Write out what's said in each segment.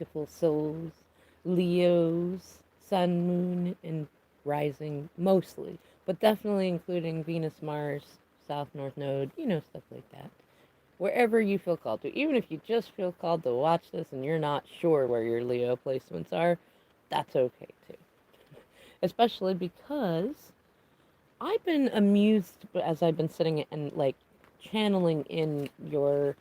beautiful souls, Leos, sun, moon, and rising mostly, but definitely including Venus, Mars, South, North Node, stuff like that. Wherever you feel called to. Even if you just feel called to watch this and you're not sure where your Leo placements are, that's okay too. Especially because I've been amused as I've been sitting and like channeling in your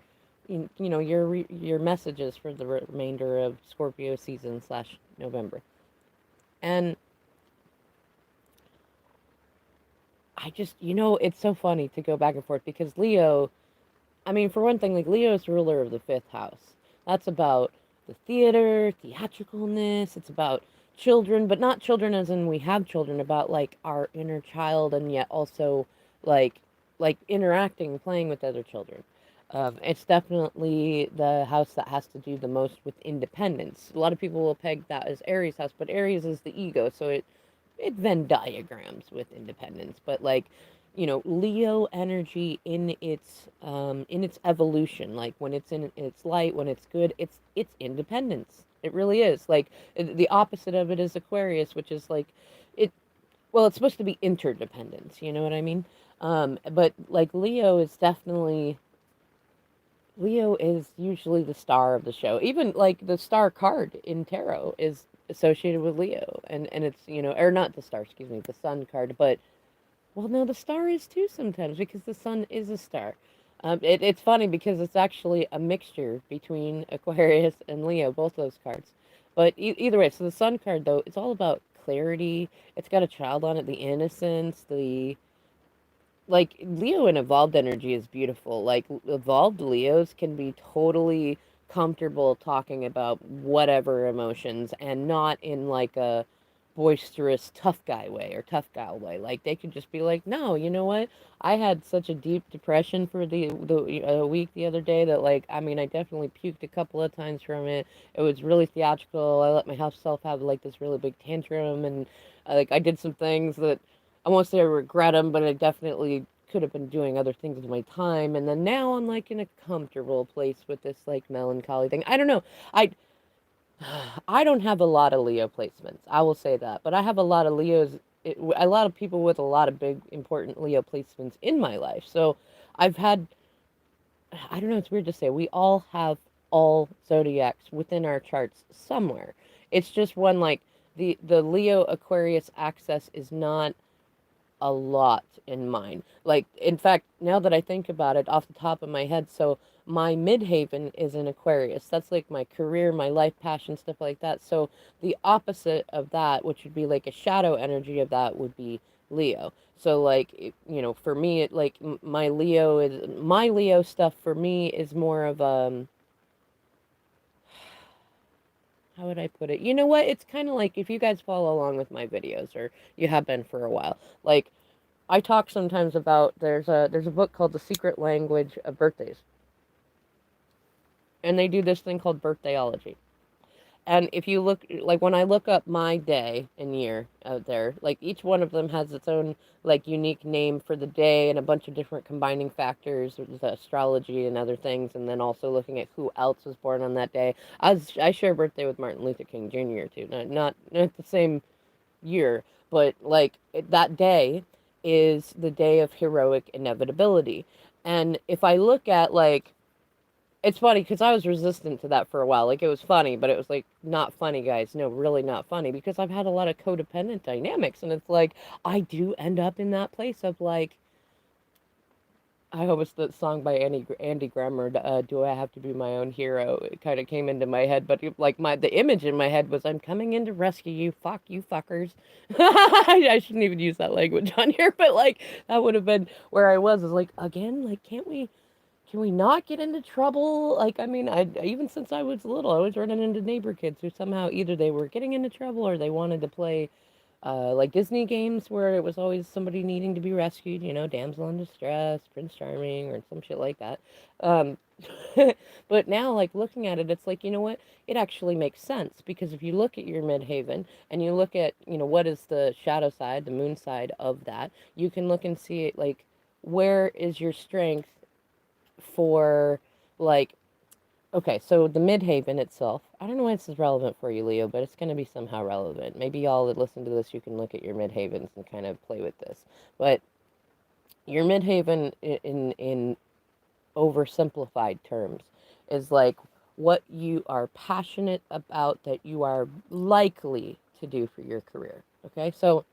messages for the remainder of Scorpio season slash November. And I just, it's so funny to go back and forth because Leo, I mean, for one thing, like Leo is ruler of the fifth house. That's about the theater, theatricalness. It's about children, but not children as in we have children, about like our inner child and yet also like interacting, playing with other children. It's definitely the house that has to do the most with independence. A lot of people will peg that as Aries house, but Aries is the ego, so it Venn diagrams with independence, but like Leo energy in its evolution, like when it's in its light, when it's good, it's independence. It really is. Like the opposite of it is Aquarius, which is like it. Well, it's supposed to be interdependence. You know what I mean? But like Leo is usually the star of the show. Even like the star card in tarot is associated with Leo, and it's or not the star, excuse me, the sun card, but well, no, the star is too sometimes because the sun is a star. It's funny because it's actually a mixture between Aquarius and Leo, both those cards. But either way, so the sun card though, it's all about clarity. It's got a child on it, the innocence, the like Leo in evolved energy is beautiful. Like evolved Leos can be totally comfortable talking about whatever emotions and not in like a boisterous tough guy way or tough gal way. Like they could just be like, "No, you know what? I had such a deep depression for the week the other day that like I mean, I definitely puked a couple of times from it. It was really theatrical. I let myself have like this really big tantrum and like I did some things that I won't say I regret them, but I definitely could have been doing other things with my time. And then now I'm like in a comfortable place with this like melancholy thing. I don't know. I I don't have a lot of Leo placements. I will say that, but I have a lot of a lot of people with a lot of big important Leo placements in my life. So I've had I don't know, it's weird to say. We all have all zodiacs within our charts somewhere. It's just one like the Leo Aquarius axis is not a lot in mine. Like, in fact, now that I think about it off the top of my head, so my midhaven is in Aquarius. That's like my career, my life passion, stuff like that. So the opposite of that, which would be like a shadow energy of that, would be Leo. So like, for me, it like my Leo stuff for me is more of how would I put it? You know what? It's kind of like if you guys follow along with my videos or you have been for a while, like I talk sometimes about there's a book called The Secret Language of Birthdays, and they do this thing called birthdayology. And if you look, like when I look up my day and year out there, like each one of them has its own like unique name for the day and a bunch of different combining factors, with the astrology and other things, and then also looking at who else was born on that day. I share a birthday with Martin Luther King Jr. too, not the same year, but like that day is the day of heroic inevitability. And if I look at like, it's funny because I was resistant to that for a while. Like it was funny, but it was like not funny, guys. No, really not funny because I've had a lot of codependent dynamics, and it's like I do end up in that place of like I hope it's the song by Andy Grammer. Do I have to be my own hero? It kind of came into my head, but like the image in my head was, I'm coming in to rescue you. Fuck you, fuckers. I shouldn't even use that language on here, but like that would have been where I was. Is like again, like can we not get into trouble? Like I mean, I even since I was little, I was running into neighbor kids who somehow either they were getting into trouble or they wanted to play like Disney games where it was always somebody needing to be rescued, damsel in distress, Prince Charming, or some shit like that. Um, but now, like looking at it, it's like, you know what? It actually makes sense because if you look at your midhaven and you look at, what is the shadow side, the moon side of that, you can look and see it like where is your strength for like Okay, so the midhaven itself, I don't know why this is relevant for you, Leo, but it's going to be somehow relevant. Maybe y'all that listen to this, you can look at your midhavens and kind of play with this. But your midhaven, in oversimplified terms, is like what you are passionate about that you are likely to do for your career. Okay, so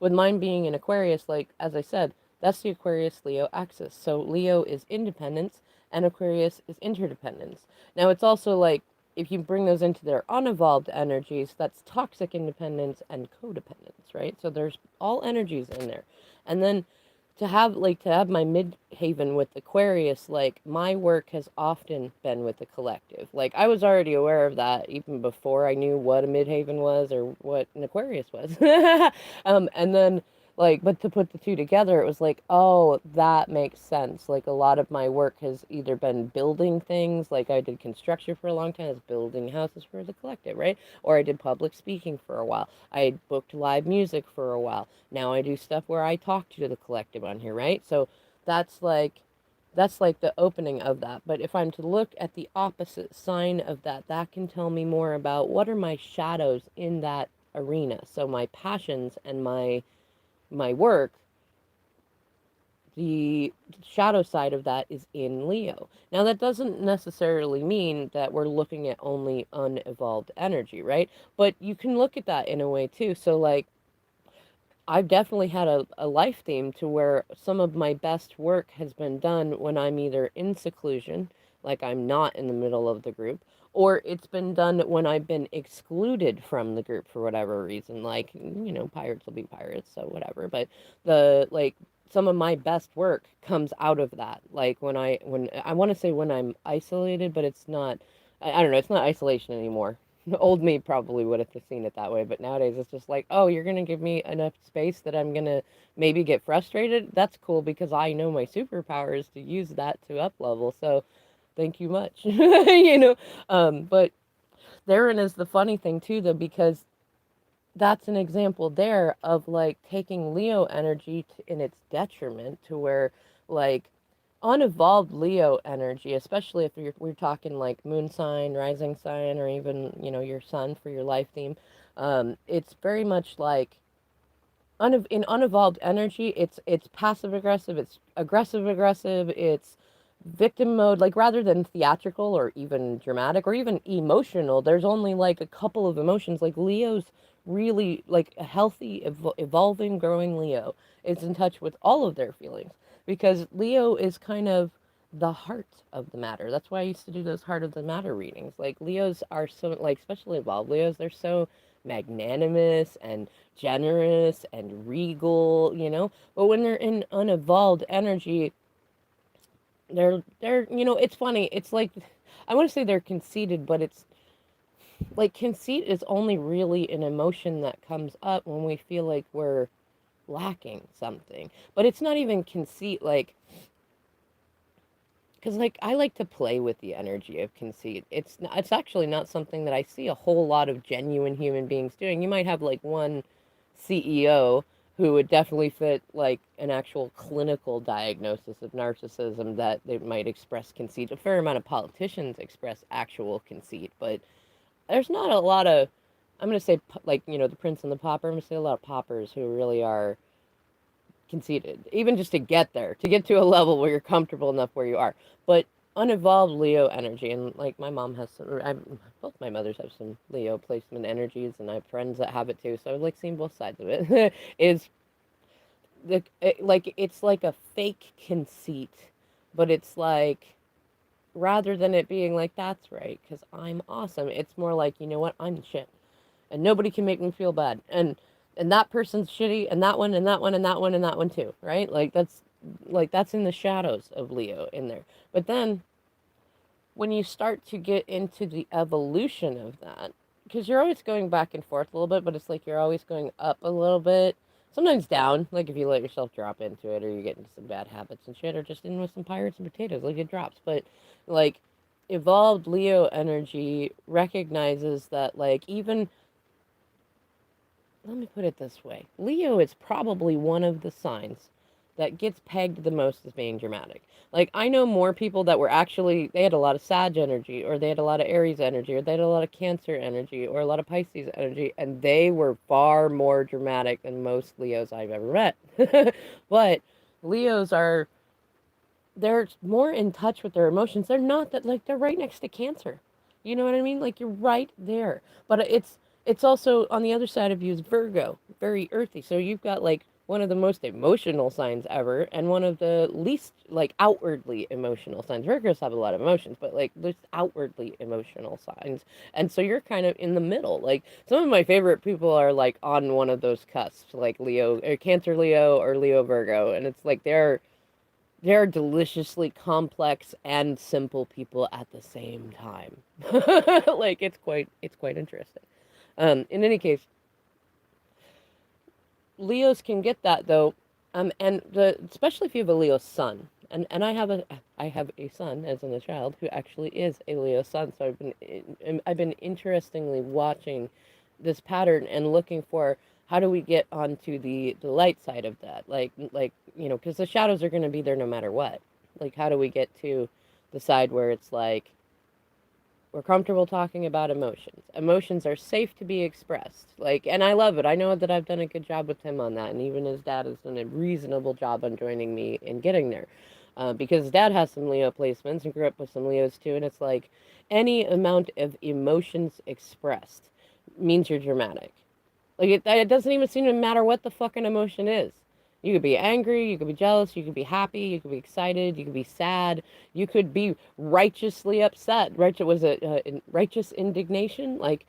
with mine being an Aquarius, like as I said, that's the Aquarius Leo axis. So Leo is independence and Aquarius is interdependence. Now it's also like if you bring those into their unevolved energies, that's toxic independence and codependence, right? So there's all energies in there. And then to have my midhaven with Aquarius, like my work has often been with the collective. Like I was already aware of that even before I knew what a midhaven was or what an Aquarius was. And then like, but to put the two together, it was like, oh, that makes sense. Like a lot of my work has either been building things, like I did construction for a long time, I was building houses for the collective, right? Or I did public speaking for a while. I booked live music for a while. Now I do stuff where I talk to the collective on here, right? So that's like that's like the opening of that. But if I'm to look at the opposite sign of that, that can tell me more about what are my shadows in that arena. So my passions and my work, the shadow side of that is in Leo. Now that doesn't necessarily mean that we're looking at only unevolved energy, right? But you can look at that in a way too. So like I've definitely had a life theme to where some of my best work has been done when I'm either in seclusion, like I'm not in the middle of the group, or it's been done when I've been excluded from the group for whatever reason. Like, pirates will be pirates, so whatever. But some of my best work comes out of that. Like when I want to say when I'm isolated, but it's not, I don't know, it's not isolation anymore. Old me probably would have seen it that way, but nowadays it's just like, oh, you're gonna give me enough space that I'm gonna maybe get frustrated. That's cool because I know my superpower is to use that to up level. So, thank you much. But therein is the funny thing too, though, because that's an example there of like taking Leo energy in its detriment to where like unevolved Leo energy, especially if we're talking like moon sign, rising sign, or even, your sun for your life theme, it's very much like in unevolved energy, it's passive aggressive, it's aggressive aggressive, it's victim mode. Like rather than theatrical or even dramatic or even emotional, there's only like a couple of emotions. Like Leo's really like a healthy, evolving, growing Leo is in touch with all of their feelings because Leo is kind of the heart of the matter. That's why I used to do those heart of the matter readings. Like Leos are so like especially evolved Leos, they're so magnanimous and generous and regal. But when they're in unevolved energy, they're it's funny. It's like I want to say they're conceited, but it's like conceit is only really an emotion that comes up when we feel like we're lacking something. But it's not even conceit like because like I like to play with the energy of conceit. It's actually not something that I see a whole lot of genuine human beings doing. You might have like one CEO who would definitely fit like an actual clinical diagnosis of narcissism that they might express conceit. A fair amount of politicians express actual conceit, but there's not a lot of I'm going to say like, the prince and the pauper. I'm going to say a lot of paupers who really are conceited, even just to get there, to get to a level where you're comfortable enough where you are. But unevolved Leo energy, and like my mom has some, both my mothers have some Leo placement energies, and I have friends that have it too. So I've like seen both sides of it. Is like it's like a fake conceit, but it's like rather than it being like that's right because I'm awesome, it's more like you know what I'm the shit and nobody can make me feel bad. And that person's shitty, and that one, and that one, and that one, and that one too, right? Like that's in the shadows of Leo in there. But then when you start to get into the evolution of that, because you're always going back and forth a little bit, but it's like you're always going up a little bit, sometimes down, like if you let yourself drop into it, or you get into some bad habits and shit, or just in with some pirates and potatoes, like it drops. But like evolved Leo energy recognizes that like even let me put it this way. Leo is probably one of the signs that gets pegged the most as being dramatic. Like, I know more people that were actually, they had a lot of Sag energy, or they had a lot of Aries energy, or they had a lot of Cancer energy, or a lot of Pisces energy, and they were far more dramatic than most Leos I've ever met. But Leos are, they're more in touch with their emotions. They're not that, like, they're right next to Cancer. You know what I mean? Like, you're right there. But it's also on the other side of you is Virgo, very earthy. So you've got like one of the most emotional signs ever and one of the least like outwardly emotional signs. Virgos have a lot of emotions, but like there's outwardly emotional signs. And so you're kind of in the middle. Like some of my favorite people are like on one of those cusps, like Leo or Cancer Leo or Leo Virgo. And it's like they're deliciously complex and simple people at the same time. Like it's quite interesting. In any case, Leos can get that though, and especially if you have a Leo sun, and I have a son as in a child who actually is a Leo sun, so I've been interestingly watching this pattern and looking for how do we get onto the light side of that, like because the shadows are going to be there no matter what. Like how do we get to the side where it's like we're comfortable talking about emotions. Emotions are safe to be expressed. Like, and I love it. I know that I've done a good job with him on that, and even his dad has done a reasonable job on joining me in getting there. Because his dad has some Leo placements and grew up with some Leos too, and it's like any amount of emotions expressed means you're dramatic. Like it doesn't even seem to matter what the fucking emotion is. You could be angry, you could be jealous, you could be happy, you could be excited, you could be sad, you could be righteously upset. Righteous was it righteous indignation? Like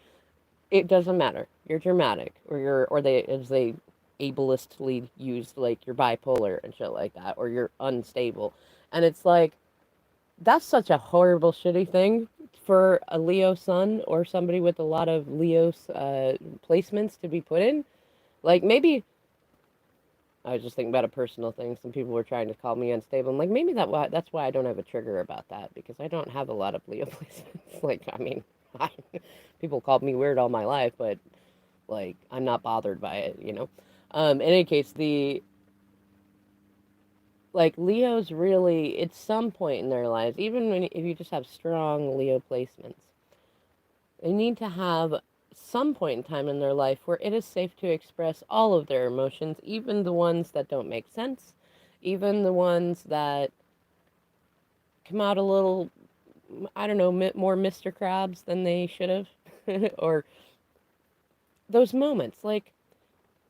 it doesn't matter. You're dramatic, or they as they ableistly used like you're bipolar and shit like that, or you're unstable, and it's like that's such a horrible, shitty thing for a Leo sun or somebody with a lot of Leo placements to be put in. Like maybe I was just thinking about a personal thing. Some people were trying to call me unstable. I'm like, maybe that's why I don't have a trigger about that because I don't have a lot of Leo placements. Like, I mean, I, people called me weird all my life, but like, I'm not bothered by it. In any case, the like Leo's really at some point in their lives, even when if you just have strong Leo placements, they need to have some point in time in their life where it is safe to express all of their emotions, even the ones that don't make sense, even the ones that come out a little, I don't know, more Mr. Krabs than they should have, or those moments. Like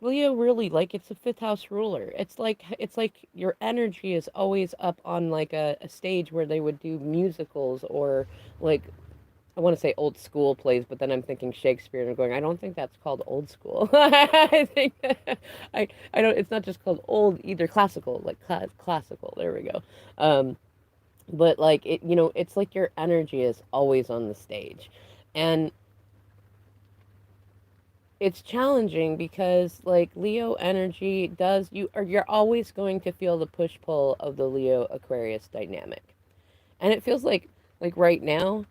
Leo really like it's a fifth house ruler. It's like your energy is always up on like a stage where they would do musicals or like I want to say old school plays, but then I'm thinking Shakespeare and I'm going, I don't think that's called old school. I think I don't. It's not just called old either. Classical, like classical. There we go. Um, but like it's like your energy is always on the stage, and it's challenging because like Leo energy does you're always going to feel the push pull of the Leo Aquarius dynamic, and it feels like right now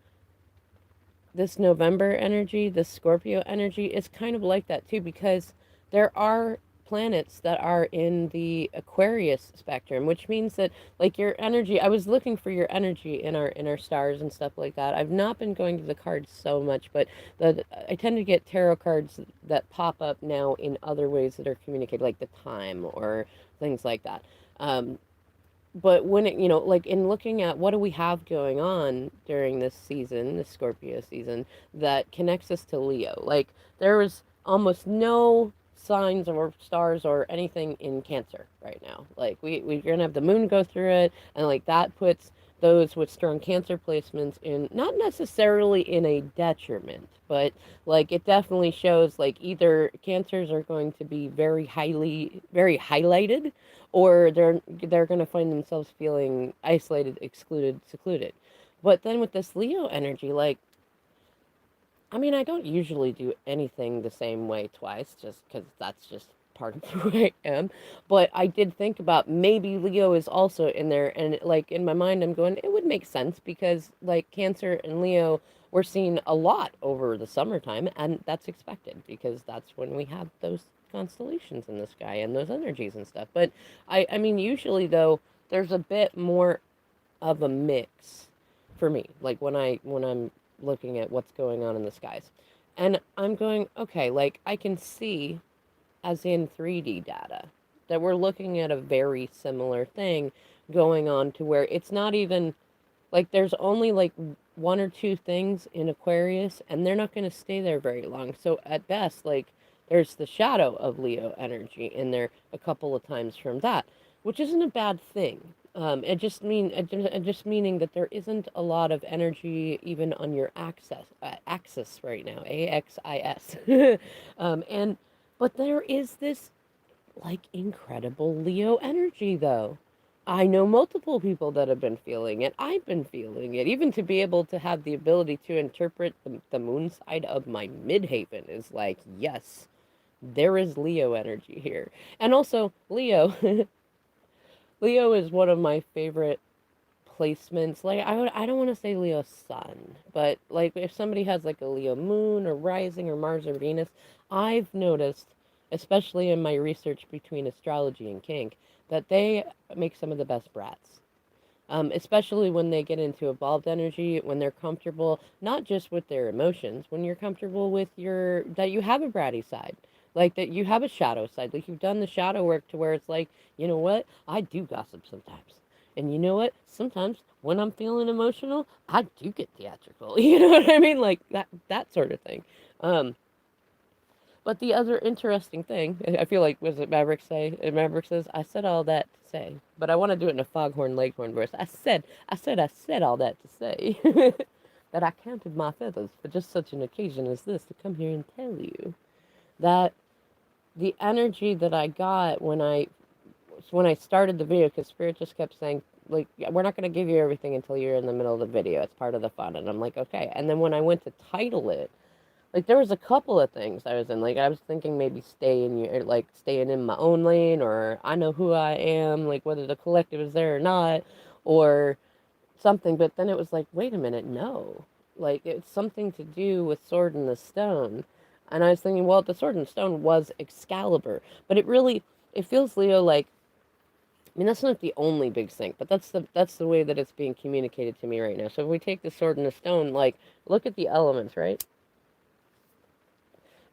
this November energy, this Scorpio energy, is kind of like that too because there are planets that are in the Aquarius spectrum, which means that like your energy, I was looking for your energy in our stars and stuff like that. I've not been going to the cards so much, but I tend to get tarot cards that pop up now in other ways that are communicated, like the time or things like that. But when like in looking at what do we have going on during this season, the Scorpio season, that connects us to Leo, like there was almost no signs or stars or anything in Cancer right now. Like we're gonna have the moon go through it, and like that puts those with strong Cancer placements in not necessarily in a detriment, but like it definitely shows like either Cancers are going to be very highlighted, or they're going to find themselves feeling isolated, excluded, secluded. But then with this Leo energy, like I mean, I don't usually do anything the same way twice, just because that's just part of who I am. But I did think about maybe Leo is also in there, and like in my mind, I'm going, it would make sense because like Cancer and Leo we're seeing a lot over the summertime, and that's expected because that's when we have those constellations in the sky and those energies and stuff. But I mean, usually though, there's a bit more of a mix for me. Like when I'm looking at what's going on in the skies, and I'm going, okay, like I can see, as in 3D data, that we're looking at a very similar thing going on, to where it's not even like there's only like one or two things in Aquarius, and they're not going to stay there very long. So at best, like there's the shadow of Leo energy in there a couple of times from that, which isn't a bad thing. It just meaning that there isn't a lot of energy even on your axis right now, AXIS, and but there is this like incredible Leo energy though. I know multiple people that have been feeling it. I've been feeling it. Even to be able to have the ability to interpret the moon side of my midhaven is like, yes, there is Leo energy here. And also, Leo, Leo is one of my favorite placements. Like, I don't want to say Leo sun, but like if somebody has like a Leo moon or rising or Mars or Venus, I've noticed, especially in my research between astrology and kink, that they make some of the best brats. Especially when they get into evolved energy, when they're comfortable, not just with their emotions, when you're comfortable with that you have a bratty side, like that you have a shadow side, like you've done the shadow work to where it's like, you know what, I do gossip sometimes. And you know what? Sometimes when I'm feeling emotional, I do get theatrical. You know what I mean? Like that sort of thing. Um, but the other interesting thing, I feel like, was it Maverick say? Maverick says, "I said all that to say," but I want to do it in a Foghorn Leghorn voice. I said all that to say that I counted my feathers for just such an occasion as this to come here and tell you that the energy that I got when I started the video, because Spirit just kept saying, like, we're not going to give you everything until you're in the middle of the video. It's part of the fun. And I'm like, okay. And then when I went to title it, like there was a couple of things I was in. Like I was thinking maybe staying in my own lane, or I know who I am, like whether the collective is there or not, or something. But then it was like, wait a minute, no. Like it's something to do with Sword in the Stone. And I was thinking, well, the Sword in the Stone was Excalibur, but it feels, Leo, like, I mean, that's not the only big thing, but that's the way that it's being communicated to me right now. So if we take the Sword and the Stone, like, look at the elements, right?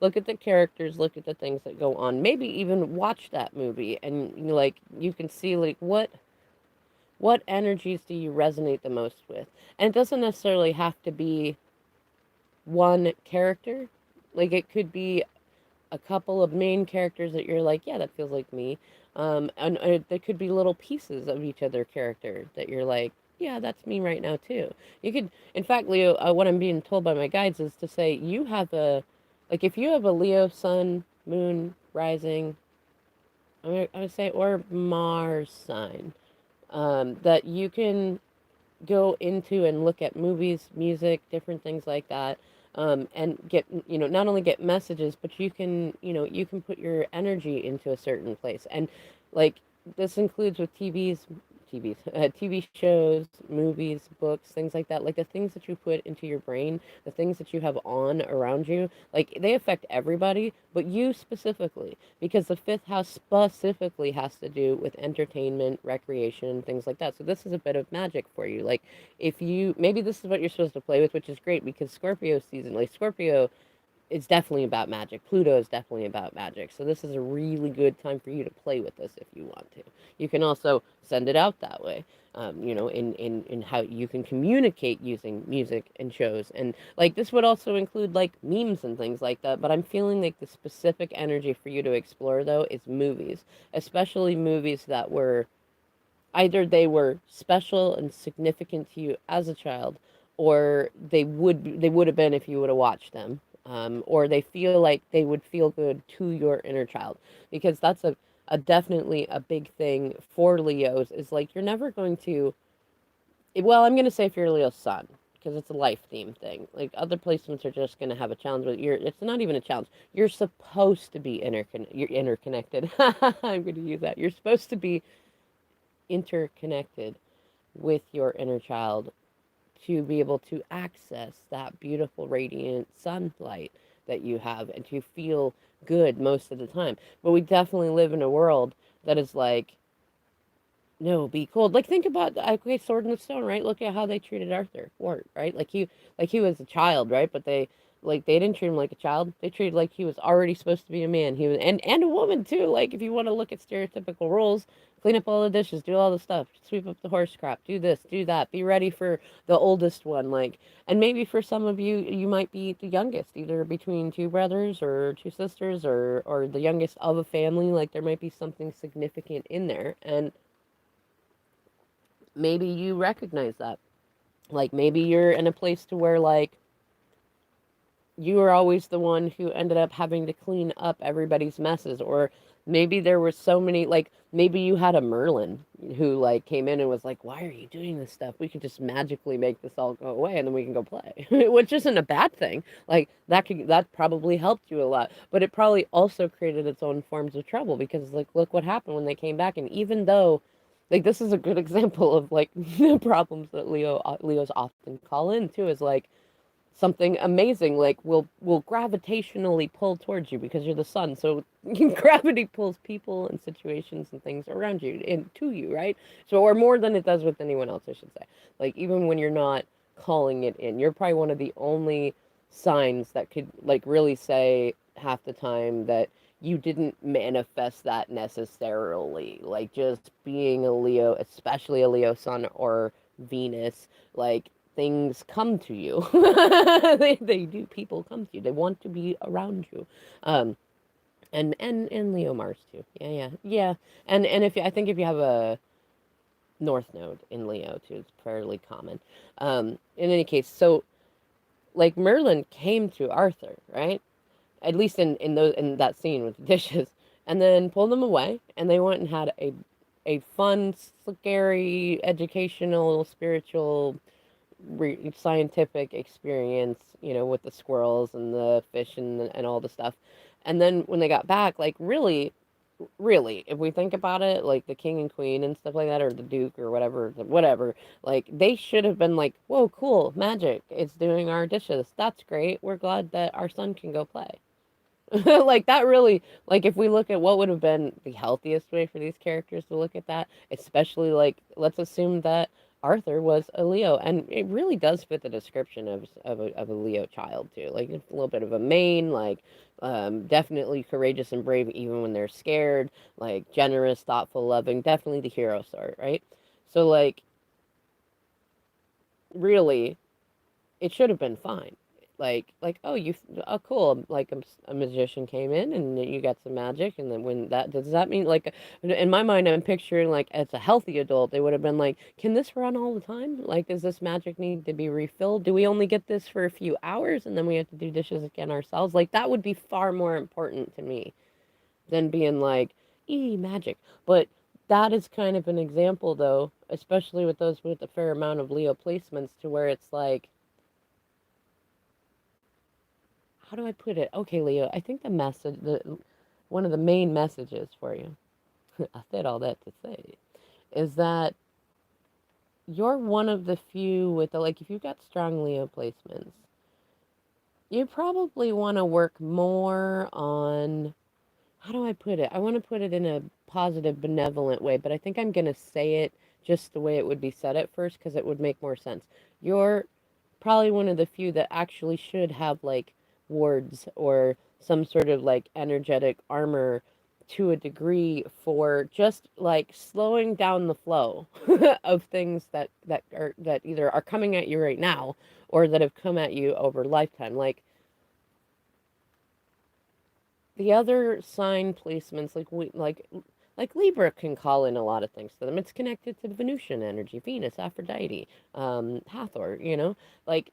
Look at the characters, look at the things that go on. Maybe even watch that movie, and like you can see like what energies do you resonate the most with. And it doesn't necessarily have to be one character. Like it could be a couple of main characters that you're like, yeah, that feels like me. And there could be little pieces of each other character that you're like, yeah, that's me right now too. You could, in fact, Leo, what I'm being told by my guides is to say you have like if you have a Leo sun, moon, rising, I would say, or Mars sign, that you can go into and look at movies, music, different things like that, and get, not only get messages, but you can put your energy into a certain place. And like this includes with TV shows, movies, books, things like that. Like the things that you put into your brain, the things that you have on around you, like they affect everybody, but you specifically, because the fifth house specifically has to do with entertainment, recreation, things like that. So this is a bit of magic for you. Like if you, maybe this is what you're supposed to play with, which is great because Scorpio season, like Scorpio, it's definitely about magic. Pluto is definitely about magic. So this is a really good time for you to play with this if you want to. You can also send it out that way. In how you can communicate using music and shows. And like this would also include like memes and things like that. But I'm feeling like the specific energy for you to explore though is movies, especially movies that were either they were special and significant to you as a child, or they would have been if you would have watched them, or they feel like they would feel good to your inner child, because that's a definitely a big thing for Leos is like you're never going to, well, I'm going to say if you're Leo's sun, because it's a life theme thing. Like other placements are just going to have a challenge, but it's not even a challenge. You're supposed to be you're interconnected. I'm going to use that. You're supposed to be interconnected with your inner child to be able to access that beautiful radiant sunlight that you have and to feel good most of the time. But we definitely live in a world that is like, no, be cold. Like think about okay, Sword in the Stone, right? Look at how they treated Arthur Ward, right? Like he was a child, right? But they didn't treat him like a child. They treated like he was already supposed to be a man. He was and a woman too. Like if you want to look at stereotypical roles, clean up all the dishes, do all the stuff, sweep up the horse crap, do this, do that, be ready for the oldest one. Like and maybe for some of you, you might be the youngest, either between two brothers or two sisters or the youngest of a family. Like there might be something significant in there, and maybe you recognize that. Like maybe you're in a place to where like you were always the one who ended up having to clean up everybody's messes, or maybe there were so many like maybe you had a Merlin who like came in and was like, why are you doing this stuff? We could just magically make this all go away and then we can go play. Which isn't a bad thing. Like that probably helped you a lot, but it probably also created its own forms of trouble because like look what happened when they came back. And even though like this is a good example of like the problems that Leos often call in too, is like something amazing like will gravitationally pull towards you because you're the sun, so gravity pulls people and situations and things around you and to you, right? So or more than it does with anyone else, I should say. Like even when you're not calling it in, you're probably one of the only signs that could like really say half the time that you didn't manifest that necessarily, like just being a Leo, especially a Leo sun or Venus, like things come to you. They do. People come to you. They want to be around you. Um, and Leo Mars too. Yeah, yeah, yeah. And if I think if you have a North Node in Leo too, it's fairly common. In any case, so like Merlin came to Arthur, right? At least in that scene with the dishes, and then pulled them away, and they went and had a fun, scary, educational, spiritual scientific experience, you know, with the squirrels and the fish and all the stuff. And then when they got back, like really, if we think about it, like the king and queen and stuff like that, or the duke or whatever, like they should have been like, whoa, cool, magic. It's doing our dishes. That's great. We're glad that our son can go play. Like that really, like if we look at what would have been the healthiest way for these characters to look at that, especially like let's assume that Arthur was a Leo, and it really does fit the description of a Leo child too. Like it's a little bit of a main, like definitely courageous and brave even when they're scared, like generous, thoughtful, loving, definitely the hero sort, right? So like really it should have been fine. Like oh oh cool, like a magician came in and you got some magic, and then when that does that mean like in my mind I'm picturing like as a healthy adult they would have been like, can this run all the time? Like does this magic need to be refilled? Do we only get this for a few hours and then we have to do dishes again ourselves? Like that would be far more important to me than being like magic. But that is kind of an example though, especially with those with a fair amount of Leo placements, to where it's like, how do I put it? Okay, Leo, I think the one of the main messages for you, I said all that to say, is that you're one of the few with the, like, if you've got strong Leo placements, you probably want to work more on, how do I put it? I want to put it in a positive, benevolent way, but I think I'm going to say it just the way it would be said at first because it would make more sense. You're probably one of the few that actually should have like wards or some sort of like energetic armor to a degree for just like slowing down the flow of things that either are coming at you right now or that have come at you over lifetime. The other sign placements, like Libra can call in a lot of things to them. It's connected to Venusian energy, Venus, Aphrodite, Hathor. You know, like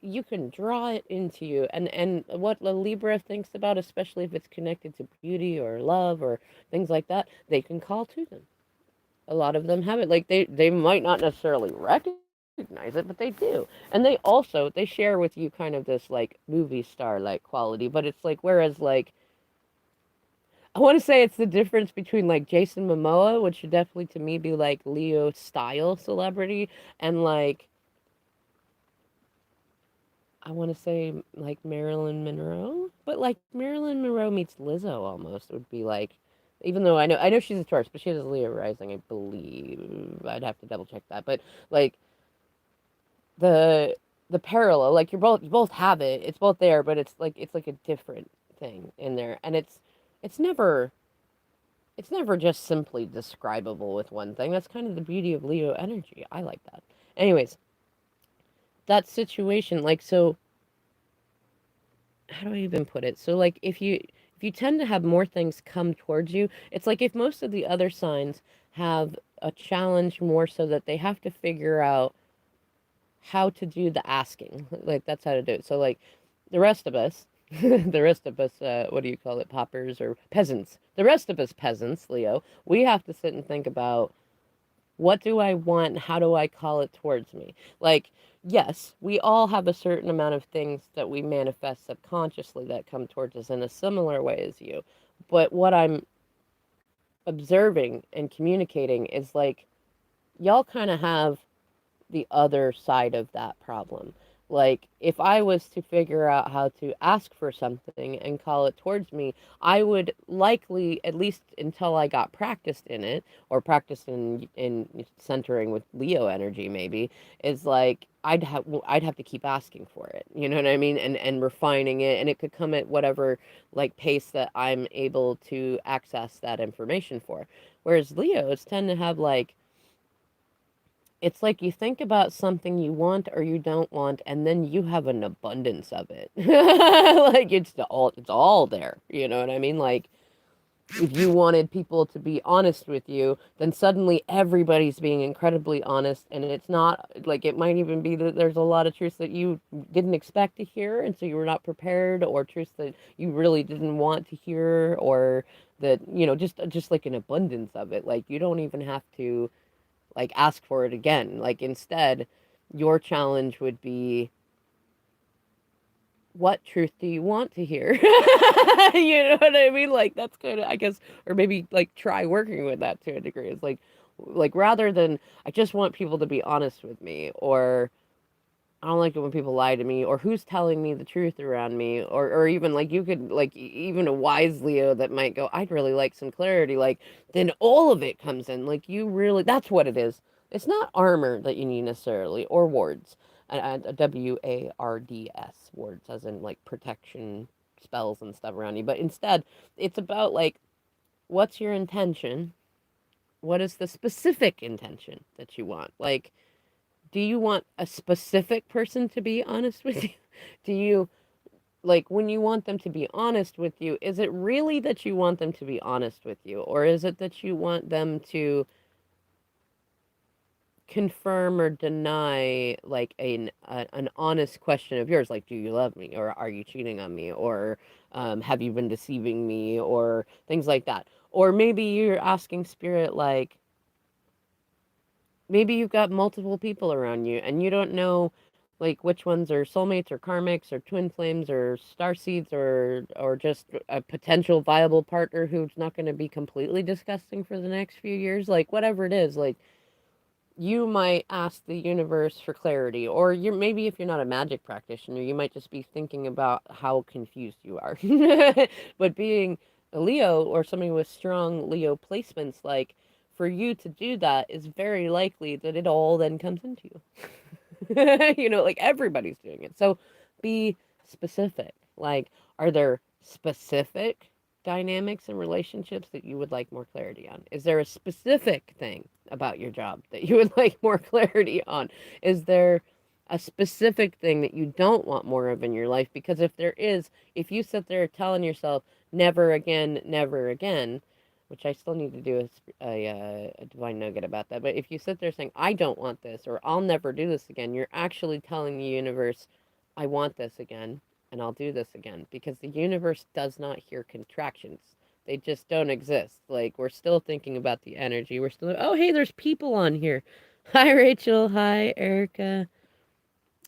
you can draw it into you, and what the Libra thinks about, especially if it's connected to beauty or love or things like that, they can call to them. A lot of them have it. Like they might not necessarily recognize it, but they do. And they also they share with you kind of this like movie star like quality, but it's like whereas like I want to say it's the difference between like Jason Momoa, which should definitely to me be like Leo style celebrity, and like I want to say like Marilyn Monroe But like Marilyn Monroe meets Lizzo almost would be like, even though I know she's a Taurus, but she has a Leo rising, I believe. I'd have to double check that. But like the the parallel, like you both have it. It's both there, but it's like a different thing in there. And it's never just simply describable with one thing. That's kind of the beauty of Leo energy. I like that. Anyways, that situation, like so how do I even put it? So like if you tend to have more things come towards you, it's like if most of the other signs have a challenge more so that they have to figure out how to do the asking. Like that's how to do it. So like the rest of us, the rest of us, what do you call it, paupers or peasants? The rest of us peasants, Leo, we have to sit and think about what do I want? How do I call it towards me? Like, yes, we all have a certain amount of things that we manifest subconsciously that come towards us in a similar way as you. But what I'm observing and communicating is like, y'all kind of have the other side of that problem. Like, if I was to figure out how to ask for something and call it towards me, I would likely, at least until I got practiced in it, or practiced in centering with Leo energy, maybe, is like I'd have to keep asking for it. You know what I mean? And refining it, and it could come at whatever like pace that I'm able to access that information for. Whereas Leos tend to have like it's like you think about something you want or you don't want, and then you have an abundance of it. Like it's all there. You know what I mean? Like if you wanted people to be honest with you, then suddenly everybody's being incredibly honest, and it's not like it might even be that there's a lot of truths that you didn't expect to hear, and so you were not prepared, or truths that you really didn't want to hear, or that just like an abundance of it. Like you don't even have to like ask for it again. Like instead, your challenge would be what truth do you want to hear? You know what I mean? Like that's kind of I guess or maybe like try working with that to a degree. It's like rather than I just want people to be honest with me or I don't like it when people lie to me or who's telling me the truth around me or even like you could like even a wise Leo that might go I'd really like some clarity like then all of it comes in like you really that's what it is. It's not armor that you need necessarily or wards. A WARDS wards as in like protection spells and stuff around you but instead it's about like what's your intention? What is the specific intention that you want? Like do you want a specific person to be honest with you? Do you like when you want them to be honest with you, is it really that you want them to be honest with you? Or is it that you want them to confirm or deny like an honest question of yours, like do you love me? Or are you cheating on me? Or have you been deceiving me? Or things like that. Or maybe you're asking spirit like maybe you've got multiple people around you and you don't know like which ones are soulmates or karmics or twin flames or star seeds or just a potential viable partner who's not going to be completely disgusting for the next few years like whatever it is like you might ask the universe for clarity or you're maybe if you're not a magic practitioner you might just be thinking about how confused you are. But being a Leo or somebody with strong Leo placements like for you to do that is very likely that it all then comes into you. Like everybody's doing it. So be specific. Like, are there specific dynamics and relationships that you would like more clarity on? Is there a specific thing about your job that you would like more clarity on? Is there a specific thing that you don't want more of in your life? Because if there is, if you sit there telling yourself, never again, which I still need to do a divine nugget about that. But if you sit there saying, I don't want this, or I'll never do this again, you're actually telling the universe, I want this again, and I'll do this again. Because the universe does not hear contractions. They just don't exist. Like, we're still thinking about the energy. We're still, oh, hey, there's people on here. Hi, Rachel. Hi, Erica.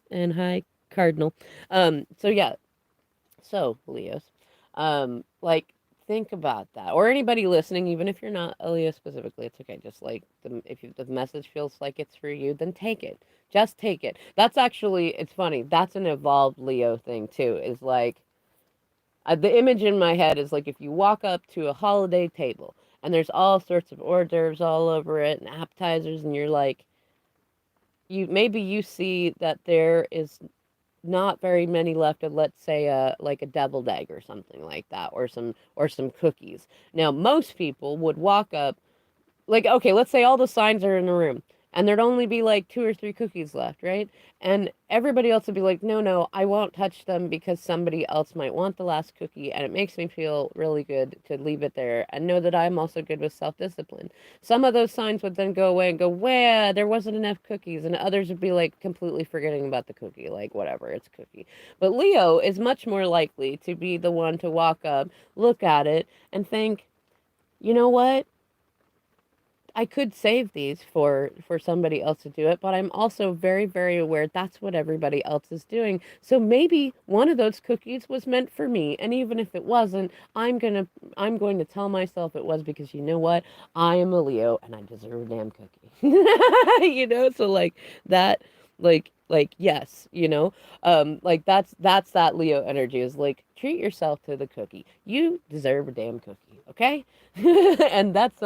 And hi, Cardinal. So yeah, so, Leos, like, think about that. Or anybody listening, even if you're not a Leo specifically, it's okay. Just like, if the message feels like it's for you, then take it. Just take it. That's actually, it's funny. That's an evolved Leo thing, too, is like, The image in my head is like if you walk up to a holiday table and there's all sorts of hors d'oeuvres all over it and appetizers, and you're like, you see that there is not very many left of, let's say, like a deviled egg or something like that, or some cookies. Now most people would walk up, like, okay, let's say all the signs are in the room and there'd only be like two or three cookies left, right? And everybody else would be like, no, no, I won't touch them because somebody else might want the last cookie. And it makes me feel really good to leave it there and know that I'm also good with self-discipline. Some of those signs would then go away and go, well, there wasn't enough cookies. And others would be like completely forgetting about the cookie, like, whatever, it's a cookie. But Leo is much more likely to be the one to walk up, look at it, and think, you know what? I could save these for somebody else to do it, but I'm also very, very aware that's what everybody else is doing. So maybe one of those cookies was meant for me, and even if it wasn't, I'm going to tell myself it was, because you know what? I am a Leo and I deserve a damn cookie. So like that, yes, like that's that Leo energy, is like, treat yourself to the cookie. You deserve a damn cookie, okay? And that's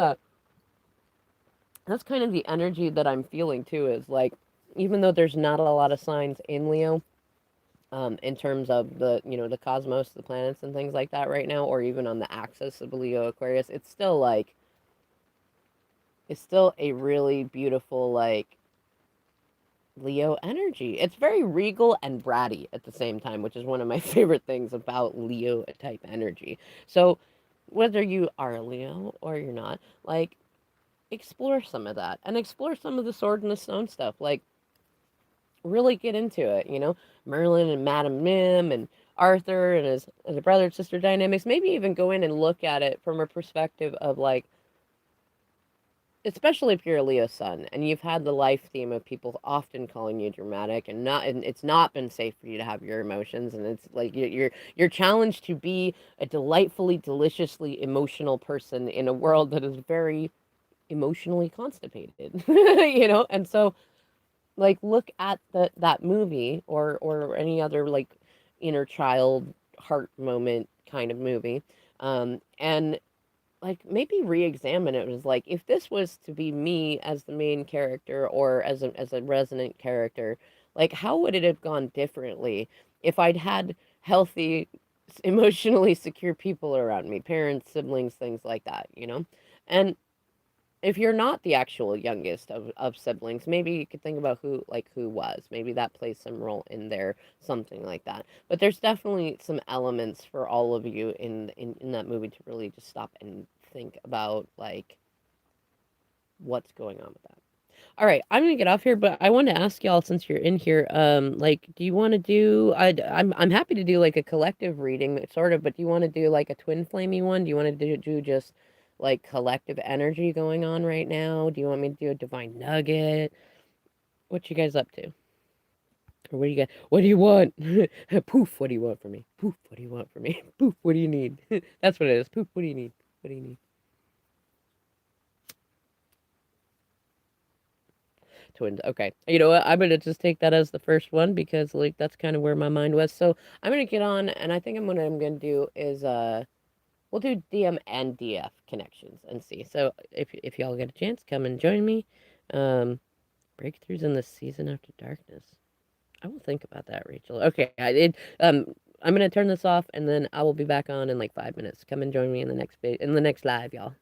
kind of the energy that I'm feeling too, is like, even though there's not a lot of signs in Leo, in terms of the cosmos, the planets and things like that right now, or even on the axis of Leo Aquarius, it's still a really beautiful, like, Leo energy. It's very regal and bratty at the same time, which is one of my favorite things about Leo type energy. So whether you are a Leo or you're not, like, explore some of that and explore some of the sword and the stone stuff. Like, really get into it, Merlin and Madame Mim and Arthur and his brother and sister dynamics. Maybe even go in and look at it from a perspective of, like, especially if you're a Leo sun and you've had the life theme of people often calling you dramatic, and it's not been safe for you to have your emotions, and it's like you're challenged to be a delightfully, deliciously emotional person in a world that is very emotionally constipated. And so, like, look at that movie, or any other, like, inner child heart moment kind of movie, and, like, maybe re-examine it. It was like, if this was to be me as the main character, or as a resonant character, like, how would it have gone differently if I'd had healthy, emotionally secure people around me, parents, siblings, things like that. And if you're not the actual youngest of siblings, maybe you could think about who was. Maybe that plays some role in there, something like that. But there's definitely some elements for all of you in that movie to really just stop and think about, like, what's going on with that. All right, I'm gonna get off here, but I want to ask y'all, since you're in here, like, do you want to do? I'm happy to do like a collective reading, sort of, but do you want to do like a twin flamey one? Do you want to do just like collective energy going on right now? Do you want me to do a divine nugget? What you guys up to? Or what do you got? What do you want? Poof, what do you want from me? Poof, what do you want from me? Poof, what do you need? That's what it is. Poof, what do you need? What do you need? Twins. Okay. You know what? I'm gonna just take that as the first one, because, like, that's kind of where my mind was. So I'm gonna get on, and I think I'm gonna do is we'll do DM and DF connections and see. So if y'all get a chance, come and join me. Um, Breakthroughs in the season after darkness. I will think about that, Rachel. Okay. I'm gonna turn this off, and then I will be back on in like 5 minutes. Come and join me in the next live, y'all.